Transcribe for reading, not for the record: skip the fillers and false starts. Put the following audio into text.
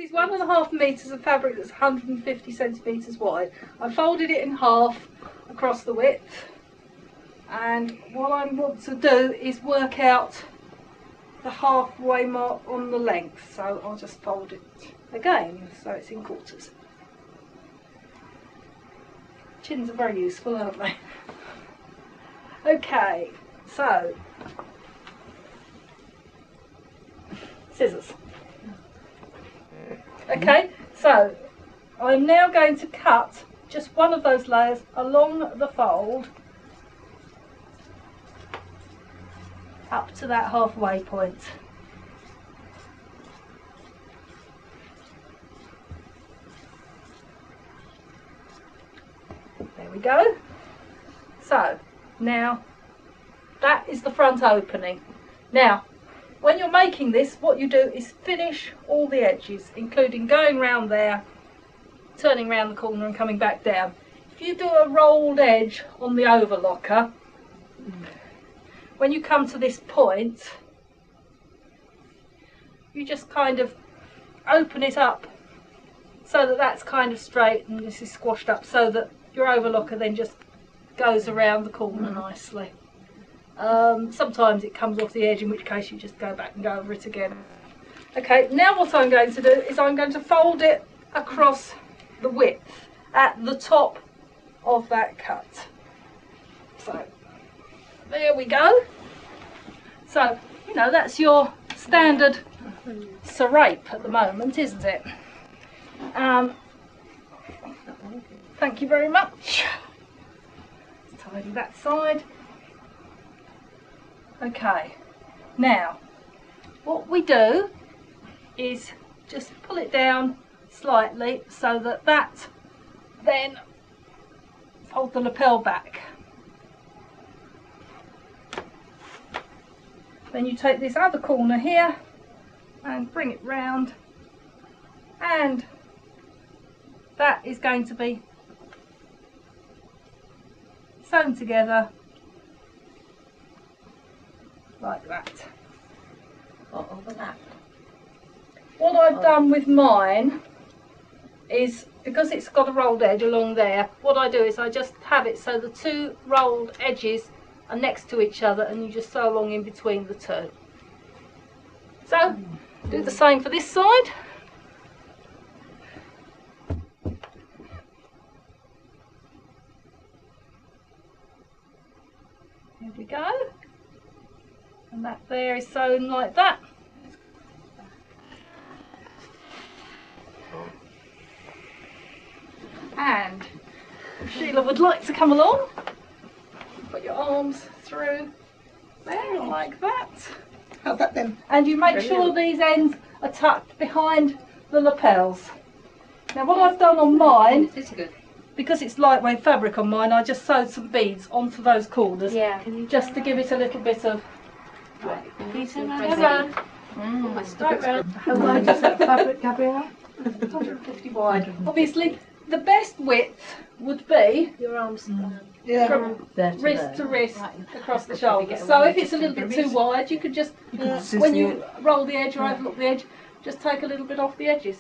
This is 1.5 metres of fabric that's 150 centimetres wide. I folded it in half across the width, and what I want to do is work out the halfway mark on the length, so I'll just fold it again so it's in quarters. Chins are very useful, aren't they? Okay, so scissors. Okay, so I'm now going to cut just one of those layers along the fold up to that halfway point. There we go. So now that is the front opening. Now when you're making this, what you do is finish all the edges, including going round there, turning round the corner and coming back down. If you do a rolled edge on the overlocker, when you come to this point, you just kind of open it up so that that's kind of straight and this is squashed up, so that your overlocker then just goes around the corner nicely. Sometimes it comes off the edge, in which case you just go back and go over it again. Okay, now what I'm going to do is I'm going to fold it across the width at the top of that cut. So there we go. So, you know, that's your standard serape at the moment, isn't it? Thank you very much. Tidy that side. Okay, now what we do is just pull it down slightly so that that then fold the lapel back. Then you take this other corner here and bring it round, and that is going to be sewn together like that. What I've done with mine is, because it's got a rolled edge along there, what I do is I just have it so the two rolled edges are next to each other and you just sew along in between the two. So do the same for this side. There we go. And that there is sewn like that. And if Sheila would like to come along, put your arms through there like that. How's that then? And you make sure these ends are tucked behind the lapels. Now what I've done on mine, because it's lightweight fabric on mine, I just sewed some beads onto those corners, just to give it a little bit of... How wide is that fabric, Gabrielle? 150 wide. Obviously, the best width would be your arms from wrist to wrist across the shoulder. So if it's a little bit too wide, you could just, when you roll the edge or overlook the edge, just take a little bit off the edges.